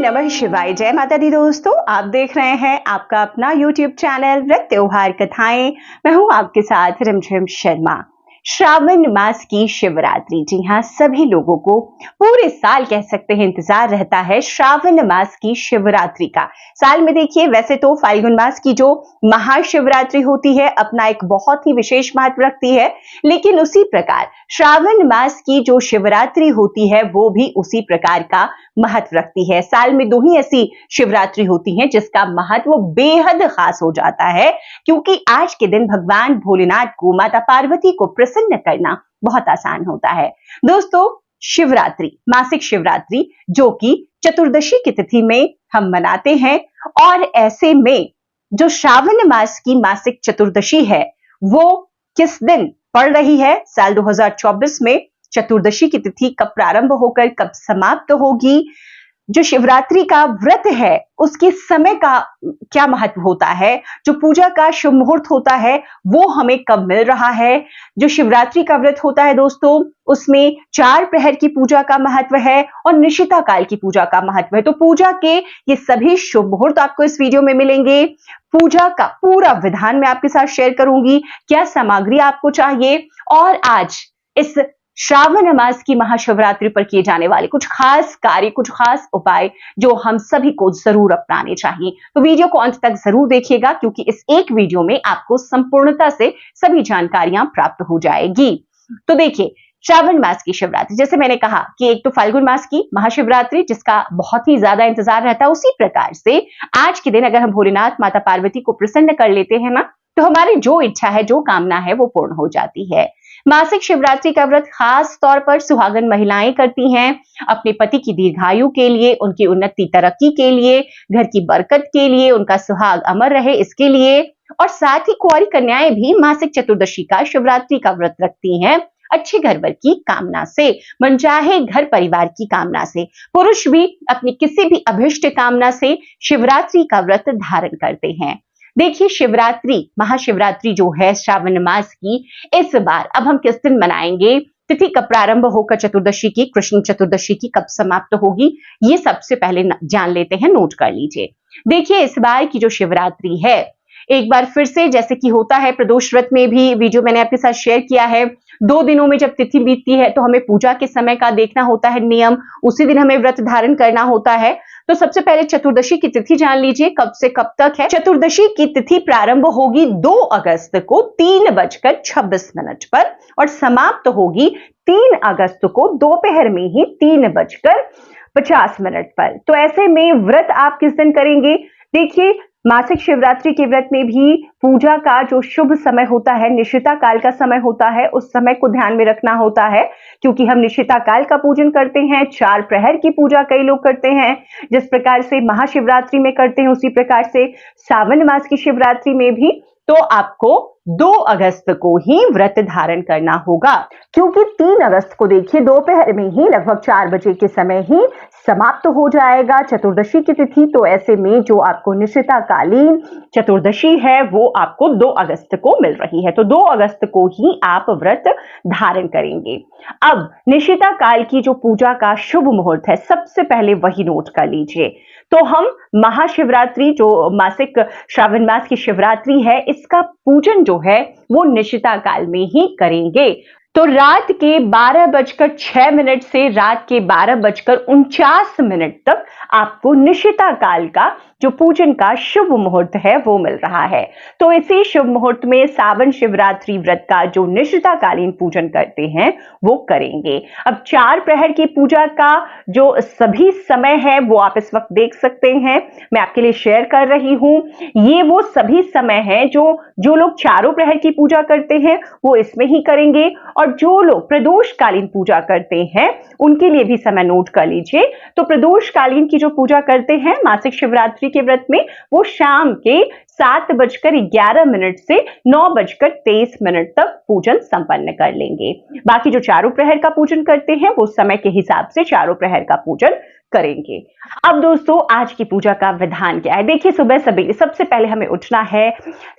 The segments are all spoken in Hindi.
नमः शिवाय। जय माता दी दोस्तों, आप देख रहे हैं आपका अपना YouTube चैनल व्रत त्योहार कथाएं। मैं हूं आपके साथ रिमझिम शर्मा। श्रावण मास की शिवरात्रि, जी हाँ, सभी लोगों को पूरे साल कह सकते हैं इंतजार रहता है श्रावण मास की शिवरात्रि का। साल में देखिए, वैसे तो फाल्गुन मास की जो महाशिवरात्रि होती है अपना एक बहुत ही विशेष महत्व रखती है, लेकिन उसी प्रकार श्रावण मास की जो शिवरात्रि होती है वो भी उसी प्रकार का महत्व रखती है। साल में दो ही ऐसी शिवरात्रि होती हैं जिसका महत्व बेहद खास हो जाता है, क्योंकि आज के दिन भगवान भोलेनाथ को, माता पार्वती को प्रसन्न करना बहुत आसान होता है। दोस्तों, शिवरात्रि, मासिक शिवरात्रि जो कि चतुर्दशी की तिथि में हम मनाते हैं, और ऐसे में जो श्रावण मास की मासिक चतुर्दशी है वो किस दिन पड़ रही है, साल 2024 में चतुर्दशी की तिथि कब प्रारंभ होकर कब समाप्त होगी, जो शिवरात्रि का व्रत है उसके समय का क्या महत्व होता है, जो पूजा का शुभ मुहूर्त होता है वो हमें कब मिल रहा है, जो शिवरात्रि का व्रत होता है दोस्तों उसमें 4 प्रहर की पूजा का महत्व है और निशिता काल की पूजा का महत्व है। तो पूजा के ये सभी शुभ मुहूर्त आपको इस वीडियो में मिलेंगे। पूजा का पूरा विधान मैं आपके साथ शेयर करूंगी, क्या सामग्री आपको चाहिए, और आज इस श्रावण मास की महाशिवरात्रि पर किए जाने वाले कुछ खास कार्य, कुछ खास उपाय जो हम सभी को जरूर अपनाने चाहिए। तो वीडियो को अंत तक जरूर देखिएगा, क्योंकि इस एक वीडियो में आपको संपूर्णता से सभी जानकारियां प्राप्त हो जाएगी। तो देखिए, श्रावण मास की शिवरात्रि, जैसे मैंने कहा कि एक तो फाल्गुन मास की महाशिवरात्रि जिसका बहुत ही ज्यादा इंतजार रहता है, उसी प्रकार से आज के दिन अगर हम भोलेनाथ माता पार्वती को प्रसन्न कर लेते हैं ना, तो हमारी जो इच्छा है, जो कामना है वो पूर्ण हो जाती है। मासिक शिवरात्रि का व्रत खास तौर पर सुहागन महिलाएं करती हैं, अपने पति की दीर्घायु के लिए, उनकी उन्नति तरक्की के लिए, घर की बरकत के लिए, उनका सुहाग अमर रहे इसके लिए, और साथ ही कुंवारी कन्याएं भी मासिक चतुर्दशी का, शिवरात्रि का व्रत रखती हैं अच्छे घर वर की कामना से, मनचाहे घर परिवार की कामना से। पुरुष भी अपनी किसी भी अभिष्ट कामना से शिवरात्रि का व्रत धारण करते हैं। देखिए, शिवरात्रि, महाशिवरात्रि जो है श्रावण मास की, इस बार अब हम किस दिन मनाएंगे, तिथि कब प्रारंभ होकर चतुर्दशी की, कृष्ण चतुर्दशी की कब समाप्त होगी, ये सबसे पहले जान लेते हैं, नोट कर लीजिए। देखिए, इस बार की जो शिवरात्रि है, एक बार फिर से जैसे कि होता है प्रदोष व्रत में भी, वीडियो मैंने आपके साथ शेयर किया है, 2 दिनों में जब तिथि बीतती है तो हमें पूजा के समय का देखना होता है नियम, उसी दिन हमें व्रत धारण करना होता है। तो सबसे पहले चतुर्दशी की तिथि जान लीजिए, कब से कब तक है। चतुर्दशी की तिथि प्रारंभ होगी 2 अगस्त को 3:26 पर और समाप्त होगी 3 अगस्त को दोपहर में ही 3:50 पर। तो ऐसे में व्रत आप किस दिन करेंगे? देखिए, मासिक शिवरात्रि के व्रत में भी पूजा का जो शुभ समय होता है, निशिता काल का समय होता है, उस समय को ध्यान में रखना होता है, क्योंकि हम निशिता काल का पूजन करते हैं, 4 प्रहर की पूजा कई लोग करते हैं, जिस प्रकार से महाशिवरात्रि में करते हैं उसी प्रकार से सावन मास की शिवरात्रि में भी। तो आपको 2 अगस्त को ही व्रत धारण करना होगा, क्योंकि 3 अगस्त को देखिए दोपहर में ही लगभग 4 बजे के समय ही समाप्त हो जाएगा चतुर्दशी की तिथि। तो ऐसे में जो आपको निशिता कालीन चतुर्दशी है वो आपको 2 अगस्त को मिल रही है, तो 2 अगस्त को ही आप व्रत धारण करेंगे। अब निशिता काल की जो पूजा का शुभ मुहूर्त है, सबसे पहले वही नोट कर लीजिए। तो हम महाशिवरात्रि, जो मासिक श्रावण मास की शिवरात्रि है, इसका पूजन जो है वो निशिता काल में ही करेंगे। तो रात के 12:06 से रात के 12:49 तक आपको निशिता काल का जो पूजन का शुभ मुहूर्त है वो मिल रहा है। तो इसी शुभ मुहूर्त में सावन शिवरात्रि व्रत का जो निशिता कालीन पूजन करते हैं वो करेंगे। अब 4 प्रहर की पूजा का जो सभी समय है वो आप इस वक्त देख सकते हैं, मैं आपके लिए शेयर कर रही हूं। ये वो सभी समय है जो लोग चारों प्रहर की पूजा करते हैं वो इसमें ही करेंगे, और जो लोग प्रदोष कालीन पूजा करते हैं उनके लिए भी समय नोट कर लीजिए। तो प्रदोष कालीन की जो पूजा करते हैं मासिक शिवरात्रि के व्रत में, वो शाम के 7:11 से 9:23 तक पूजन संपन्न कर लेंगे। बाकी जो चारों प्रहर का पूजन करते हैं वो समय के हिसाब से चारों प्रहर का पूजन करेंगे। अब दोस्तों आज की पूजा का विधान क्या है? देखिए सुबह सवेरे सबसे पहले हमें उठना है,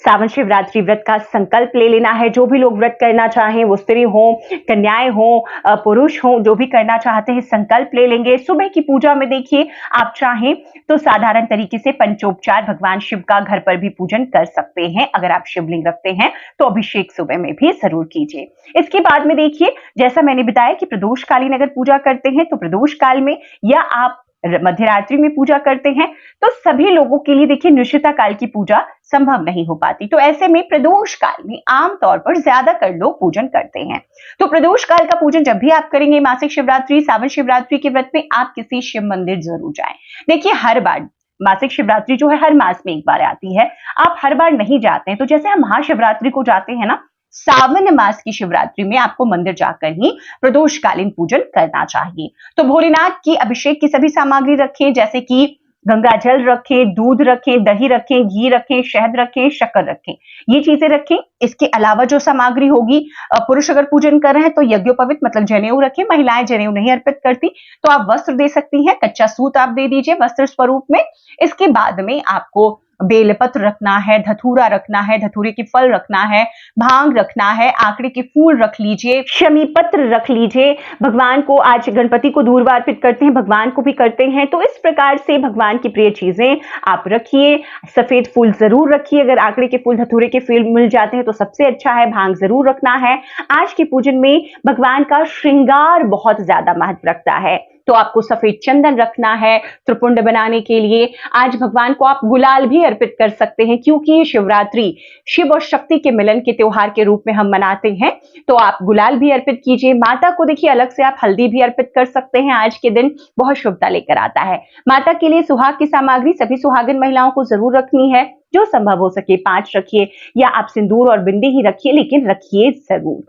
सावन शिवरात्रि व्रत का संकल्प ले लेना है। जो भी लोग व्रत करना चाहें, वो स्त्री हो, कन्याएं हो, पुरुष हो, जो भी करना चाहते हैं संकल्प ले लेंगे। सुबह की पूजा में देखिए आप चाहें तो साधारण तरीके से पंचोपचार भगवान शिव का घर पर भी पूजन कर सकते हैं। अगर आप शिवलिंग रखते हैं तो अभिषेक सुबह में भी जरूर कीजिए। इसके बाद में देखिए जैसा मैंने बताया कि प्रदोषकालीन अगर पूजा करते हैं तो प्रदोष काल में, या आप मध्य रात्रि में पूजा करते हैं तो सभी लोगों के लिए देखिए निश्चिता काल की पूजा संभव नहीं हो पाती। तो ऐसे में प्रदोष काल में आमतौर पर ज्यादातर लोग पूजन करते हैं। तो प्रदोष काल का पूजन जब भी आप करेंगे, मासिक शिवरात्रि, सावन शिवरात्रि के व्रत में, आप किसी शिव मंदिर जरूर जाएं। देखिए हर बार मासिक शिवरात्रि जो है हर मास में एक बार आती है, आप हर बार नहीं जाते हैं तो जैसे हम महाशिवरात्रि को जाते हैं ना, सावन मास की शिवरात्रि में आपको मंदिर जाकर ही प्रदोषकालीन पूजन करना चाहिए। तो भोलेनाथ की अभिषेक की सभी सामग्री रखें, जैसे कि गंगा जल रखें, दूध रखें, दही रखें, घी रखें, शहद रखें, शक्कर रखें, ये चीजें रखें। इसके अलावा जो सामग्री होगी, पुरुष अगर पूजन कर रहे हैं तो यज्ञोपवीत मतलब जनेऊ रखें। महिलाएं जनेऊ नहीं अर्पित करती तो आप वस्त्र दे सकती हैं, कच्चा सूत आप दे दीजिए वस्त्र स्वरूप में। इसके बाद में आपको बेलपत्र रखना है, धतूरा रखना है, धतूरे के फल रखना है, भांग रखना है, आंकड़े के फूल रख लीजिए, शमी पत्र रख लीजिए। भगवान को, आज गणपति को दूर्वा अर्पित करते हैं, भगवान को भी करते हैं, तो इस प्रकार से भगवान की प्रिय चीजें आप रखिए। सफेद फूल जरूर रखिए, अगर आंकड़े के फूल, धतूरे के फूल मिल जाते हैं तो सबसे अच्छा है। भांग जरूर रखना है। आज के पूजन में भगवान का श्रृंगार बहुत ज्यादा महत्व रखता है, तो आपको सफेद चंदन रखना है त्रिपुंड बनाने के लिए। आज भगवान को आप गुलाल भी अर्पित कर सकते हैं, क्योंकि ये शिवरात्रि शिव और शक्ति के मिलन के त्योहार के रूप में हम मनाते हैं, तो आप गुलाल भी अर्पित कीजिए। माता को देखिए अलग से आप हल्दी भी अर्पित कर सकते हैं। आज के दिन बहुत शुभता लेकर आता है। माता के लिए सुहाग की सामग्री सभी सुहागिन महिलाओं को जरूर रखनी है, जो संभव हो सके 5 रखिए, या आप सिंदूर और बिंदी ही रखिए, लेकिन रखिए जरूर।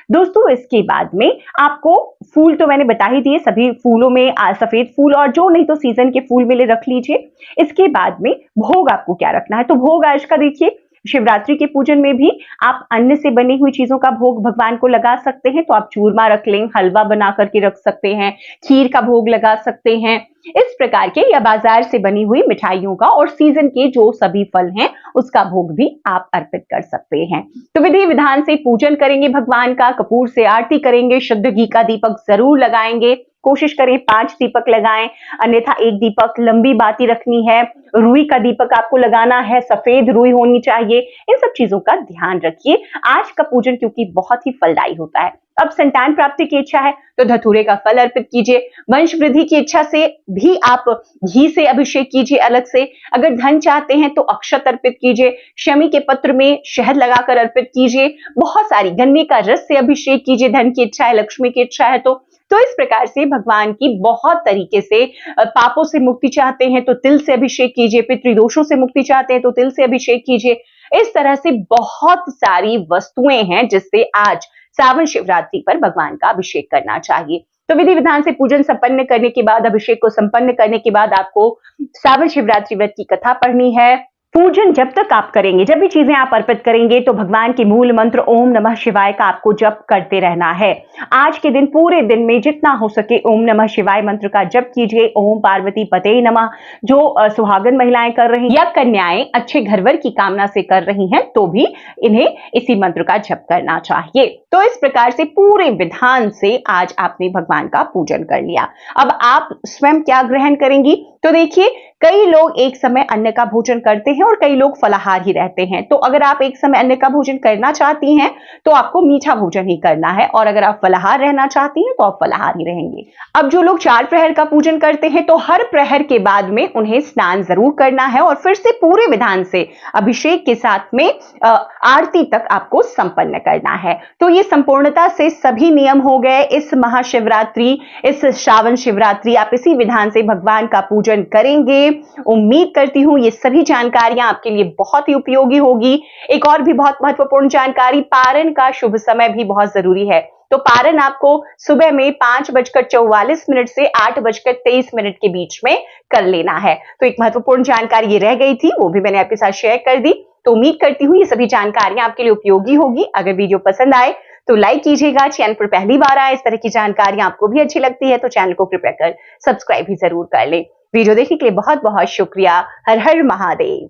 दोस्तों इसके बाद में आपको फूल तो मैंने बता ही दिए, सभी फूलों में सफेद फूल और जो नहीं तो सीजन के फूल मिले रख लीजिए। इसके बाद में भोग आपको क्या रखना है, तो भोग आज का देखिए शिवरात्रि के पूजन में भी आप अन्न से बनी हुई चीजों का भोग भगवान को लगा सकते हैं। तो आप चूरमा रख लें, हलवा बना करके रख सकते हैं, खीर का भोग लगा सकते हैं, इस प्रकार के, या बाजार से बनी हुई मिठाइयों का और सीजन के जो सभी फल हैं उसका भोग भी आप अर्पित कर सकते हैं। तो विधि विधान से पूजन करेंगे भगवान का, कपूर से आरती करेंगे, शुद्ध घी का दीपक जरूर लगाएंगे। कोशिश करें 5 दीपक लगाएं, अन्यथा 1 दीपक लंबी बाती रखनी है। रुई का दीपक आपको लगाना है, सफेद रुई होनी चाहिए। इन सब चीजों का ध्यान रखिए। आज का पूजन क्योंकि बहुत ही फलदायी होता है। अब संतान प्राप्ति की इच्छा है तो धतूरे का फल अर्पित कीजिए। वंश वृद्धि की इच्छा से भी आप घी से अभिषेक कीजिए अलग से। अगर धन चाहते हैं तो अक्षत अर्पित कीजिए, शमी के पत्र में शहद लगाकर अर्पित कीजिए। बहुत सारी गन्ने का रस से अभिषेक कीजिए, धन की इच्छा है, लक्ष्मी की इच्छा है तो इस प्रकार से भगवान की बहुत तरीके से, पापों से मुक्ति चाहते हैं तो तिल से अभिषेक कीजिए, पितृदोषों से मुक्ति चाहते हैं तो तिल से अभिषेक कीजिए। इस तरह से बहुत सारी वस्तुएं हैं जिससे आज सावन शिवरात्रि पर भगवान का अभिषेक करना चाहिए। तो विधि विधान से पूजन संपन्न करने के बाद, अभिषेक को संपन्न करने के बाद आपको सावन शिवरात्रि व्रत की कथा पढ़नी है। पूजन जब तक आप करेंगे, जब भी चीजें आप अर्पित करेंगे तो भगवान के मूल मंत्र ओम नमः शिवाय का आपको जप करते रहना है। आज के दिन पूरे दिन में जितना हो सके ओम नमः शिवाय मंत्र का जप कीजिए। ओम पार्वती पते नमः, जो सुहागन महिलाएं कर रही या कन्याएं अच्छे घरवर की कामना से कर रही हैं तो भी इन्हें इसी मंत्र का जप करना चाहिए। तो इस प्रकार से पूरे विधान से आज आपने भगवान का पूजन कर लिया। अब आप स्वयं क्या ग्रहण करेंगी, तो देखिए कई लोग एक समय अन्न का भोजन करते हैं और कई लोग फलाहार ही रहते हैं। तो अगर आप एक समय अन्न का भोजन करना चाहती हैं तो आपको मीठा भोजन ही करना है, और अगर आप फलाहार रहना चाहती हैं तो आप फलाहार ही रहेंगे। अब जो लोग 4 प्रहर का पूजन करते हैं तो हर प्रहर के बाद में उन्हें स्नान जरूर करना है और फिर से पूरे विधान से अभिषेक के साथ में आरती तक आपको संपन्न करना है। तो ये संपूर्णता से सभी नियम हो गए। इस महाशिवरात्रि, इस श्रावण शिवरात्रि आप इसी विधान से भगवान का पूजन करेंगे। उम्मीद करती हूं ये सभी जानकारियां आपके लिए बहुत ही उपयोगी होगी। एक और भी बहुत महत्वपूर्ण जानकारी, पारण का शुभ समय भी बहुत जरूरी है। तो पारण आपको सुबह में 5:44 से 8:23 के बीच में कर लेना है। तो एक महत्वपूर्ण जानकारी ये रह गई थी, वो भी मैंने आपके साथ शेयर कर दी। तो उम्मीद करती हूँ ये सभी जानकारियां आपके लिए उपयोगी होगी। अगर वीडियो पसंद आए तो लाइक कीजिएगा। चैनल पर पहली बार आए, इस तरह की जानकारियां आपको भी अच्छी लगती है तो चैनल को कृपया कर सब्सक्राइब भी जरूर कर लें। वीडियो देखने के लिए बहुत बहुत शुक्रिया। हर हर महादेव।